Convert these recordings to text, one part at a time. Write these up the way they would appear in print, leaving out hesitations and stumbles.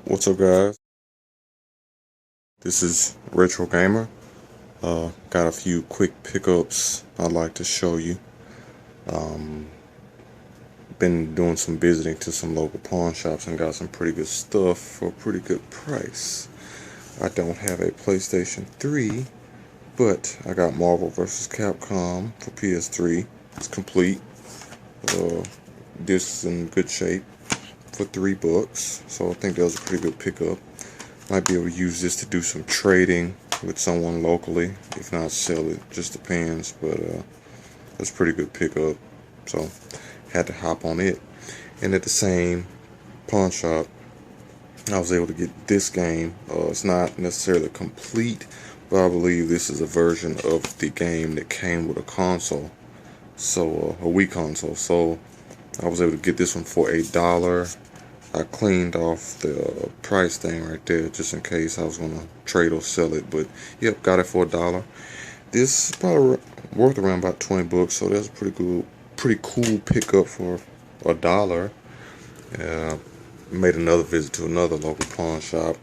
What's up, guys? This is Retro Gamer. Got a few quick pickups I'd like to show you. Been doing some visiting to some local pawn shops and got some pretty good stuff for a pretty good price. I don't have a PlayStation 3, but I got Marvel vs. Capcom for PS3. It's complete. This is in good shape for $3, so I think that was a pretty good pickup. Might be able to use this to do some trading with someone locally. If not, sell it. Just depends. But that's a pretty good pickup. So had to hop on it. And at the same pawn shop, I was able to get this game. It's not necessarily complete, but I believe this is a version of the game that came with a console. So a Wii console. So I was able to get this one for $1. I cleaned off the price thing right there just in case I was going to trade or sell it. But yep, got it for $1. This is probably worth around about $20, so that's a pretty cool pickup for $1. Made another visit to another local pawn shop.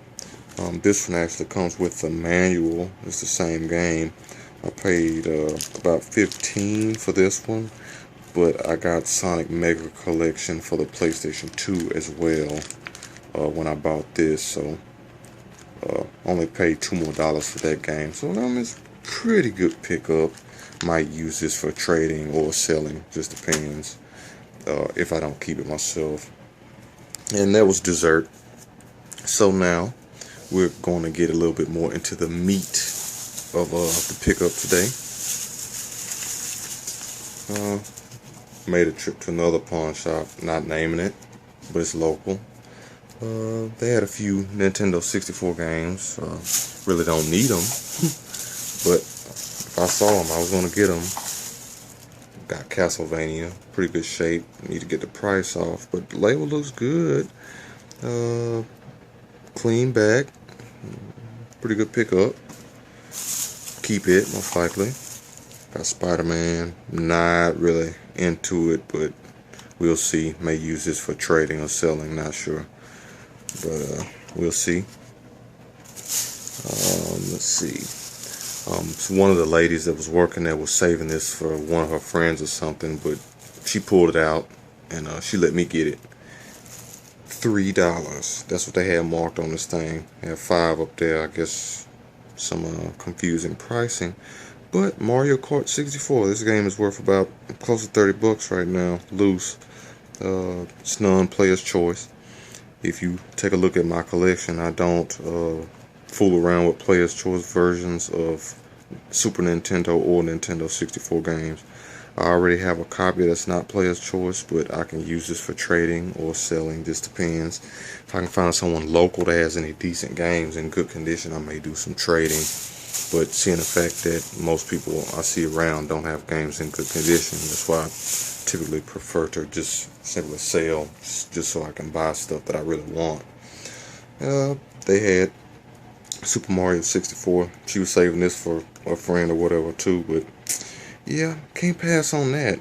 This one actually comes with the manual. It's the same game. I paid about $15 for this one. But I got Sonic Mega Collection for the PlayStation 2 as well when I bought this, so only paid $2 more for that game. So it's a pretty good pickup. Might use this for trading or selling, just depends if I don't keep it myself. And that was dessert. So now we're going to get a little bit more into the meat of the pickup today. Made a trip to another pawn shop, not naming it, but it's local. They had a few Nintendo 64 games. Really don't need them, but if I saw them, I was going to get them. Got Castlevania, pretty good shape. Need to get the price off, but the label looks good. Clean bag, pretty good pickup. Keep it, most likely. Got Spider-Man, not really into it, but we'll see. May use this for trading or selling, not sure, but we'll see. Let's see. So one of the ladies that was working there was saving this for one of her friends or something, but she pulled it out and she let me get it. $3. That's what they had marked on this thing. They have 5 up there. I guess some confusing pricing. But Mario Kart 64, this game is worth about close to $30 right now, loose. It's non-player's choice. If you take a look at my collection, I don't fool around with player's choice versions of Super Nintendo or Nintendo 64 games. I already have a copy that's not player's choice, but I can use this for trading or selling. This depends. If I can find someone local that has any decent games in good condition, I may do some trading. But seeing the fact that most people I see around don't have games in good condition, that's why I typically prefer to just simply sell, just so I can buy stuff that I really want. They had Super Mario 64. She was saving this for a friend or whatever too, but yeah, can't pass on that.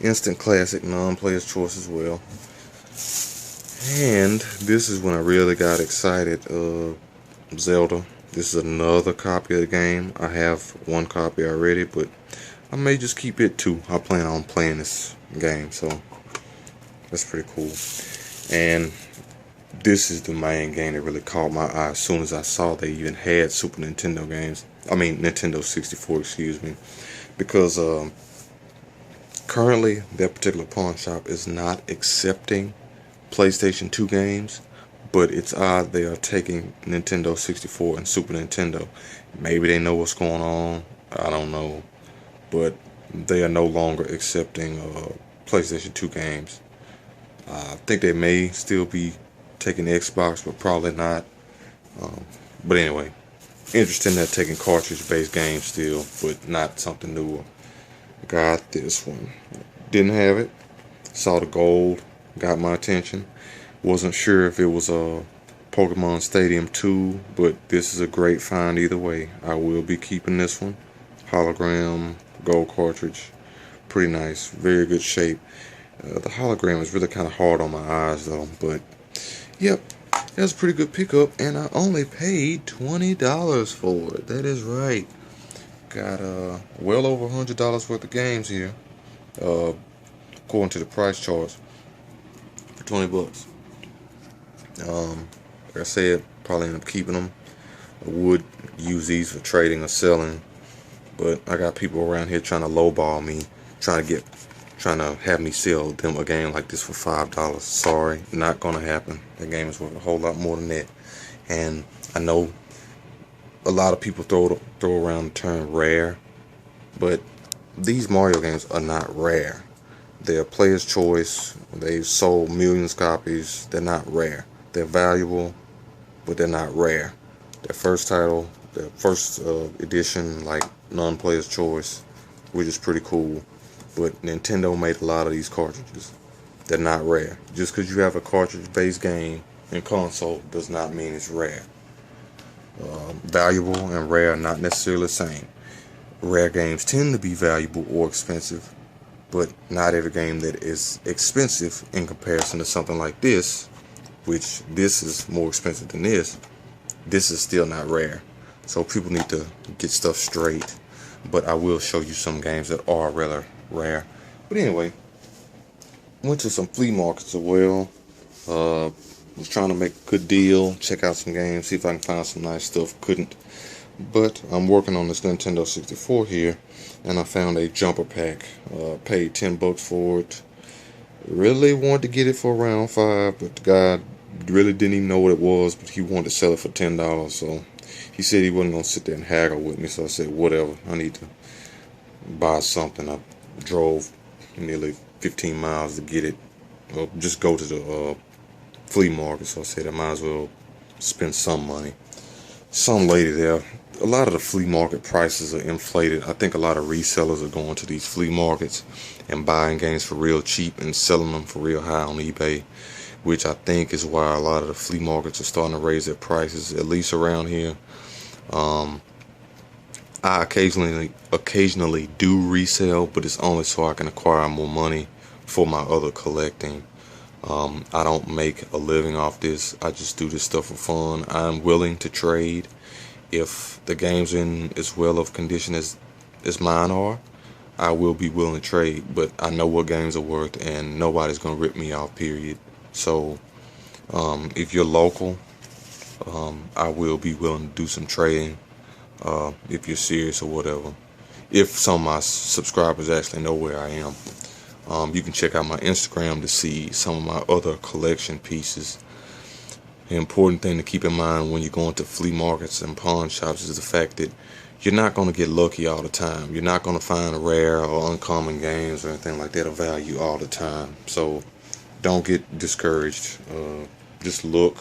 Instant classic, non-player's choice as well. And this is when I really got excited. Zelda. This is another copy of the game. I have one copy already, but I may just keep it too. I plan on playing this game, so that's pretty cool. And this is the main game that really caught my eye as soon as I saw they even had Super Nintendo games. I mean, Nintendo 64, excuse me. Because currently, that particular pawn shop is not accepting PlayStation 2 games. But it's odd they are taking Nintendo 64 and Super Nintendo. Maybe they know what's going on. I don't know. But they are no longer accepting PlayStation 2 games. I think they may still be taking Xbox, but probably not. But anyway, interested in that taking cartridge-based games still, but not something newer. Got this one. Didn't have it. Saw the gold. Got my attention. Wasn't sure if it was a Pokemon Stadium 2, but this is a great find either way. I will be keeping this one. Hologram, gold cartridge. Pretty nice. Very good shape. The hologram is really kind of hard on my eyes though, but yep, That's a pretty good pickup, and I only paid $20 for it. That is right. Got well over $100 worth of games here, uh, according to the price charts, for 20 bucks. Like I said, probably end up keeping them. I would use these for trading or selling, but I got people around here trying to lowball me, trying to have me sell them a game like this for $5. Sorry, not gonna happen. That game is worth a whole lot more than that. And I know a lot of people throw around the term rare, but these Mario games are not rare. They're player's choice. They've sold millions of copies. They're not rare. They're valuable, but they're not rare. Their first title, their first edition, like non-player's choice, which is pretty cool. But Nintendo made a lot of these cartridges. They're not rare. Just because you have a cartridge-based game and console does not mean it's rare. Valuable and rare are not necessarily the same. Rare games tend to be valuable or expensive, but not every game that is expensive in comparison to something like this, which this is more expensive than this is still not rare. So people need to get stuff straight. But I will show you some games that are rather rare. But anyway, went to some flea markets as well. Was trying to make a good deal, check out some games, see if I can find some nice stuff. Couldn't. But I'm working on this Nintendo 64 here, and I found a jumper pack. Paid 10 bucks for it. Really wanted to get it for around $5, but the guy really didn't even know what it was, but he wanted to sell it for $10. So he said he wasn't gonna sit there and haggle with me. So I said, whatever. I need to buy something. I drove nearly 15 miles to get it. Just go to the flea market. So I said I might as well spend some money. Some lady there. A lot of the flea market prices are inflated. I think a lot of resellers are going to these flea markets and buying games for real cheap and selling them for real high on eBay, which I think is why a lot of the flea markets are starting to raise their prices, at least around here. I occasionally do resell, but it's only so I can acquire more money for my other collecting. I don't make a living off this. I just do this stuff for fun. I'm willing to trade if the game's in as well of condition as mine are. I will be willing to trade, but I know what games are worth, and nobody's gonna rip me off, period. So if you're local, I will be willing to do some trading, if you're serious or whatever. If some of my subscribers actually know where I am. You can check out my Instagram to see some of my other collection pieces. The important thing to keep in mind when you're going to flea markets and pawn shops is the fact that you're not going to get lucky all the time. You're not going to find rare or uncommon games or anything like that of value all the time. So don't get discouraged. Just look.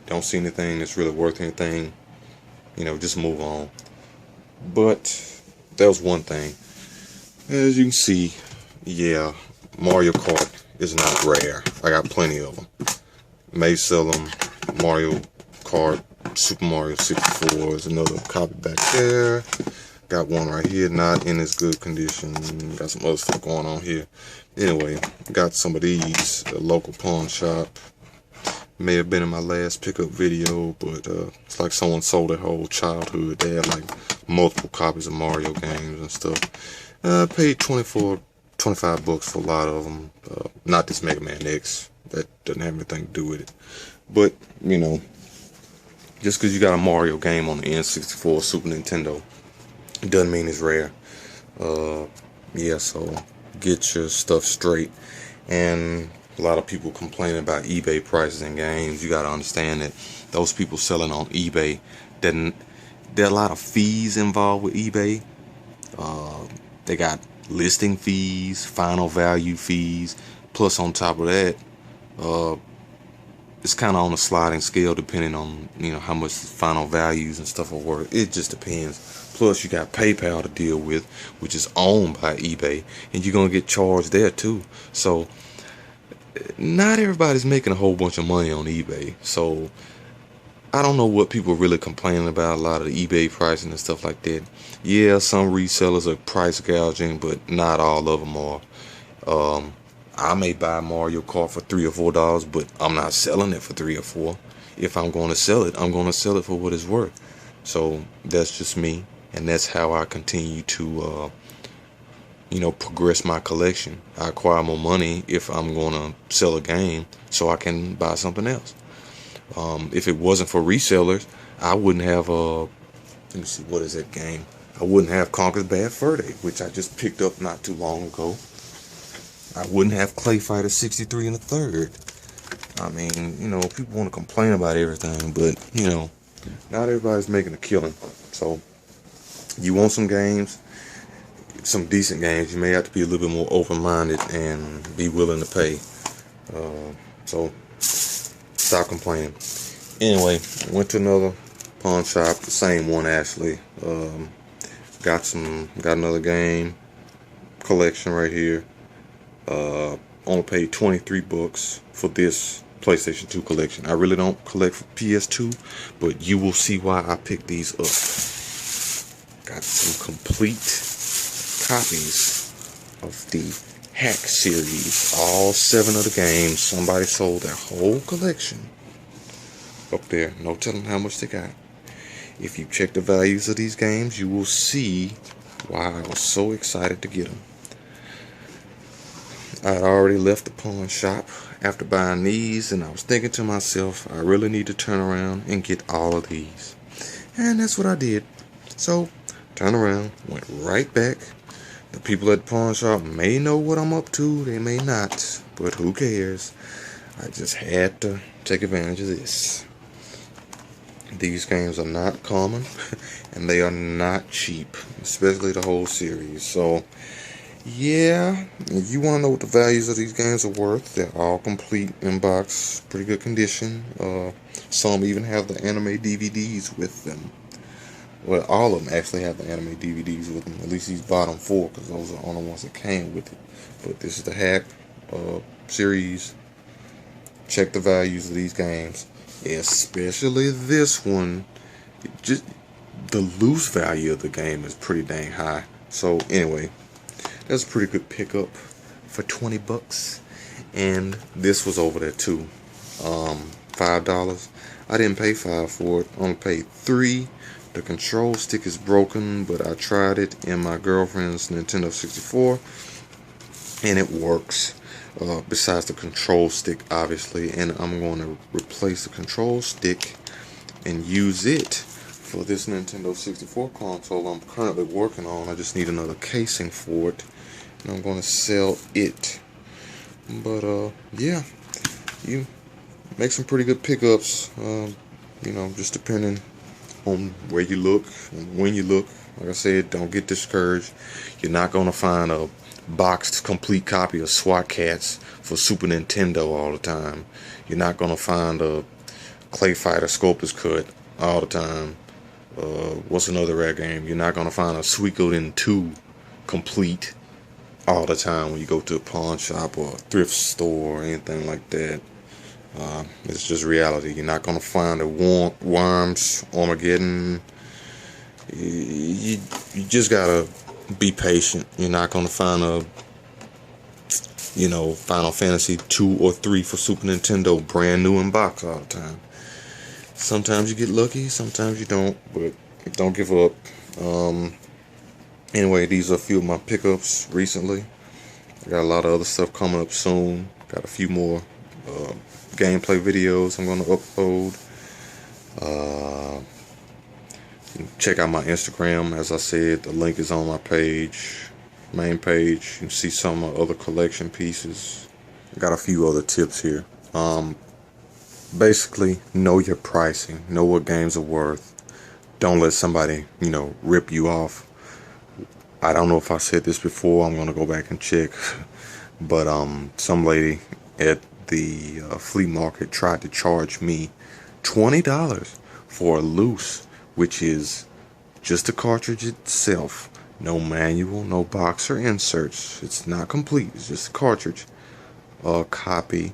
Don't see anything that's really worth anything. Just move on. But that was one thing. As you can see, yeah, Mario Kart is not rare. I got plenty of them. May sell them. Mario Kart, Super Mario 64 is another copy back there. Got one right here, not in as good condition. Got some other stuff going on here. Anyway, got some of these at a local pawn shop. May have been in my last pickup video, but it's like someone sold their whole childhood. They had like multiple copies of Mario games and stuff. I paid 25 bucks for a lot of them. Not this Mega Man X. That doesn't have anything to do with it. But, just because you got a Mario game on the N64 Super Nintendo, it doesn't mean it's rare. Yeah, so get your stuff straight. And a lot of people complaining about eBay prices in games. You got to understand that those people selling on eBay, there are a lot of fees involved with eBay. They got listing fees, final value fees, plus on top of that, it's kind of on a sliding scale depending on how much final values and stuff are worth. It just depends. Plus you got PayPal to deal with, which is owned by eBay, and you're gonna get charged there too. So not everybody's making a whole bunch of money on eBay. So I don't know what people are really complaining about, a lot of the eBay pricing and stuff like that. Yeah, some resellers are price gouging, but not all of them are. I may buy Mario Kart for $3 or $4, but I'm not selling it for $3 or $4. if I'm going to sell it, I'm going to sell it for what it's worth. So that's just me, and that's how I continue to progress my collection. I acquire more money if I'm going to sell a game so I can buy something else. If it wasn't for resellers, I wouldn't have let me see, what is that game? I wouldn't have Conker's Bad Fur Day, which I just picked up not too long ago. I wouldn't have Clay Fighter 63 and a third. I mean, people want to complain about everything, but, not everybody's making a killing. So, you want some games, some decent games, you may have to be a little bit more open-minded and be willing to pay. So, stop complaining. Anyway, went to another pawn shop, the same one actually. Got another game collection right here. Only paid 23 bucks for this PlayStation 2 collection. I really don't collect for PS2, but you will see why I picked these up. Got some complete copies of the Hack series. All 7 of the games. Somebody sold their whole collection up there. No telling how much they got. If you check the values of these games, you will see why I was so excited to get them. I had already left the pawn shop after buying these, and I was thinking to myself, I really need to turn around and get all of these. And that's what I did. So, turned around, went right back. The people at the pawn shop may know what I'm up to, they may not, but who cares? I just had to take advantage of this. These games are not common, and they are not cheap, especially the whole series. So, yeah, if you want to know what the values of these games are worth, they're all complete in box, pretty good condition. Some even have the anime DVDs with them. Well, all of them actually have the anime DVDs with them. At least these bottom 4, because those are the only ones that came with it. But this is the Hack series. Check the values of these games, especially this one. Just the loose value of the game is pretty dang high. So anyway, that's a pretty good pickup for 20 bucks. And this was over there too. $5. I didn't pay $5 for it. Only paid $3. The control stick is broken, but I tried it in my girlfriend's Nintendo 64, and it works. Besides the control stick, obviously, and I'm going to replace the control stick and use it for this Nintendo 64 console I'm currently working on. I just need another casing for it, and I'm going to sell it. But yeah, you make some pretty good pickups. Just depending on where you look and when you look. Like I said, don't get discouraged. You're not going to find a boxed complete copy of SWAT Cats for Super Nintendo all the time. You're not going to find a Clay Fighter Sculptor's Cut all the time. What's another rare game? You're not going to find a Suikoden 2 complete all the time when you go to a pawn shop or a thrift store or anything like that. It's just reality. You're not going to find a Worms Armageddon. You just gotta be patient. You're not going to find a Final Fantasy 2 or 3 for Super Nintendo brand new in box all the time. Sometimes you get lucky, sometimes you don't, but don't give up. Anyway, these are a few of my pickups recently. I got a lot of other stuff coming up soon. Got a few more gameplay videos I'm going to upload. Check out my Instagram. As I said, the link is on my main page. You can see some of my other collection pieces. Got a few other tips here. Basically, know your pricing. Know what games are worth. Don't let somebody, rip you off. I don't know if I said this before. I'm going to go back and check. But some lady at the flea market tried to charge me $20 for a loose, which is just the cartridge itself. No manual, no box or inserts. It's not complete. It's just a cartridge. A copy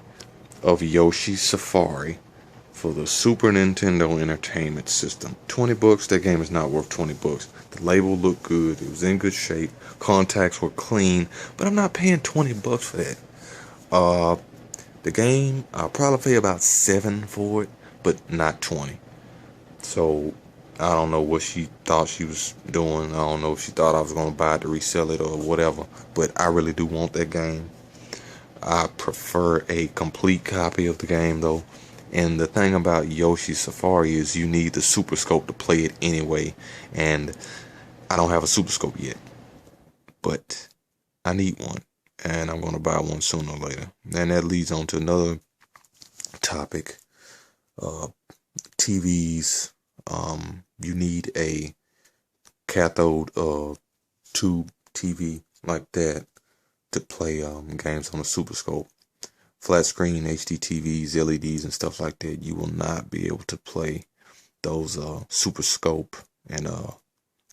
of Yoshi's Safari for the Super Nintendo Entertainment System. 20 bucks. That game is not worth 20 bucks. The label looked good. It was in good shape. Contacts were clean. But I'm not paying 20 bucks for that. The game, I'll probably pay about $7 for it. but not 20. So I don't know what she thought she was doing. I don't know if she thought I was going to buy it to resell it or whatever, but I really do want that game. I prefer a complete copy of the game though. And the thing about Yoshi Safari is you need the Super Scope to play it anyway. And I don't have a Super Scope yet, but I need one. And I'm going to buy one sooner or later. And that leads on to another topic. TVs. You need a cathode tube TV like that to play games on a Super Scope. Flat screen HD TVs, LEDs, and stuff like that, you will not be able to play those Super Scope and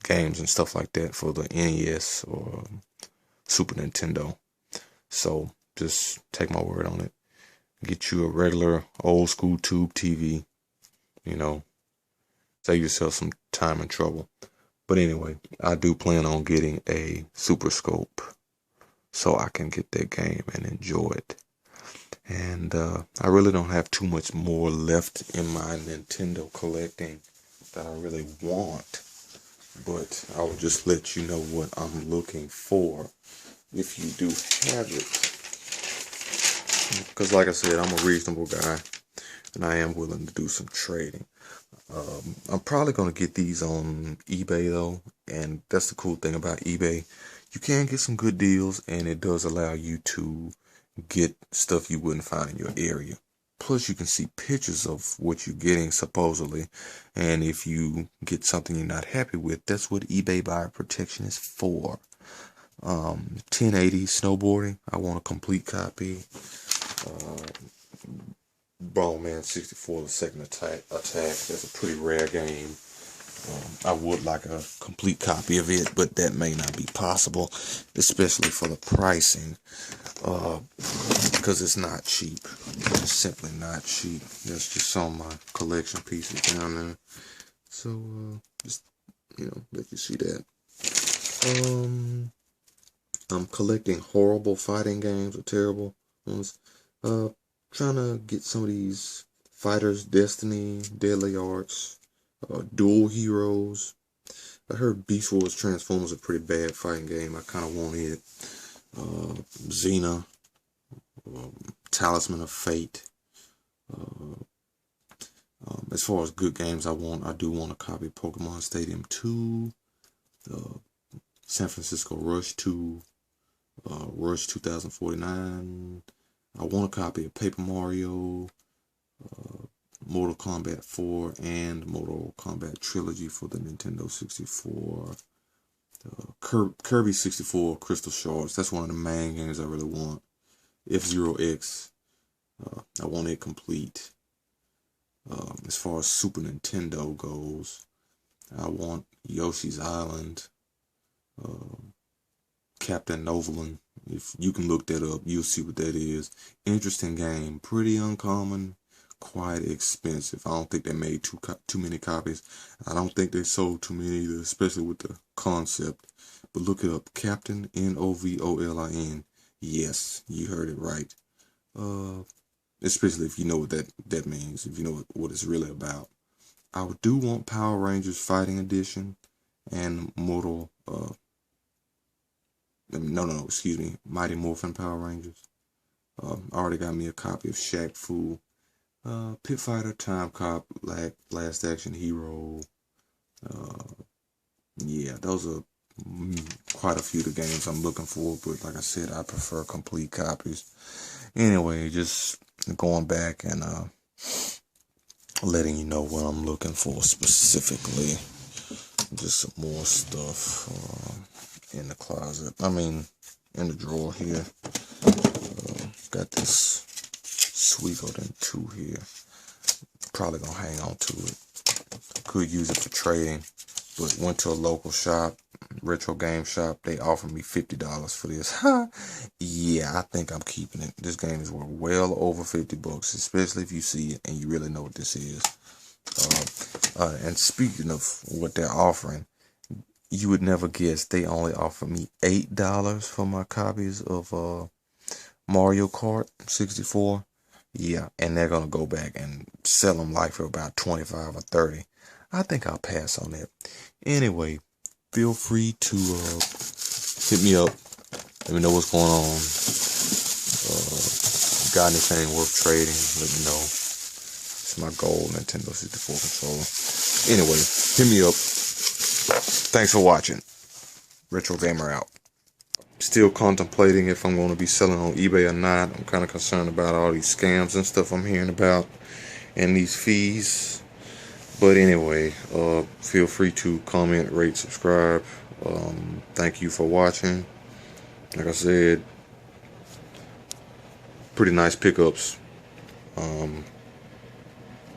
games and stuff like that for the NES or Super Nintendo. So just take my word on it. Get you a regular old school tube TV. You know, save yourself some time and trouble. But anyway, I do plan on getting a Super Scope so I can get that game and enjoy it. And I really don't have too much more left in my Nintendo collecting that I really want. But I will just let you know what I'm looking for if you do have it. Because like I said, I'm a reasonable guy and I am willing to do some trading. I'm probably going to get these on eBay though. And that's the cool thing about eBay. You can get some good deals and it does allow you to get stuff you wouldn't find in your area. Plus you can see pictures of what you're getting supposedly, and if you get something you're not happy with, that's what eBay buyer protection is for. 1080 snowboarding, I want a complete copy. Bowman 64, the second attack, that's a pretty rare game. I would like a complete copy of it, but that may not be possible, especially for the pricing, because it's not cheap. It's simply not cheap. That's just some of my collection pieces down there. So, just, let you see that. I'm collecting horrible fighting games or terrible ones. Trying to get some of these Fighters, Destiny, Deadly Arts, Dual Heroes. I heard Beast Wars Transformers is a pretty bad fighting game. I kind of want it. Xena, Talisman of Fate. As far as good games I do want a copy of Pokemon Stadium 2, San Francisco Rush 2, Rush 2049. I want a copy of Paper Mario, Mortal Kombat 4, and Mortal Kombat Trilogy for the Nintendo 64. Kirby 64 Crystal Shards. That's one of the main games I really want. F-Zero X. I want it complete. As far as Super Nintendo goes, I want Yoshi's Island, Captain Novaland. If you can look that up, you'll see what that is. Interesting game, pretty uncommon, quite expensive. I don't think they made too many copies. I don't think they sold too many either, especially with the concept. But look it up, Captain Novolin. Yes, you heard it right. Especially if you know what that means, if you know what it's really about. I do want Power Rangers Fighting Edition and Mighty Morphin Power Rangers. I already got me a copy of Shaq Fu, Pit Fighter, Time Cop, Last Action Hero. Yeah, those are quite a few of the games I'm looking for, but like I said, I prefer complete copies. Anyway, just going back and letting you know what I'm looking for specifically. Just some more stuff in the closet. I mean, in the drawer here. Got this Suikoden 2 here. Probably gonna hang on to it. Could use it for trading, but went to a local shop, retro game shop. They offered me $50 for this. Yeah, I think I'm keeping it. This game is worth well over $50, especially if you see it and you really know what this is. And speaking of what they're offering, you would never guess they only offer me $8 for my copies of Mario Kart 64. Yeah, and they're gonna go back and sell them like for about 25 or 30. I think I'll pass on that. Anyway, feel free to hit me up. Let me know what's going on. Got anything worth trading? Let me know. It's my goal, Nintendo 64 controller. Anyway, hit me up. Thanks for watching. Retro Gamer out. Still contemplating if I'm going to be selling on eBay or not. I'm kind of concerned about all these scams and stuff I'm hearing about and these fees. But anyway, feel free to comment, rate, subscribe. Thank you for watching. Like I said, pretty nice pickups. You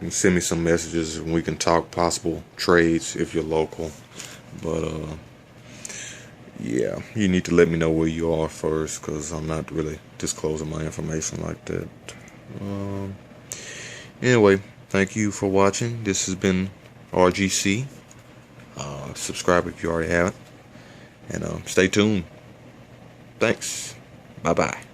can send me some messages and we can talk possible trades if you're local. But yeah, you need to let me know where you are first, because I'm not really disclosing my information like that. Anyway, thank you for watching. This has been RGC. Subscribe if you already haven't. And stay tuned. Thanks. Bye-bye.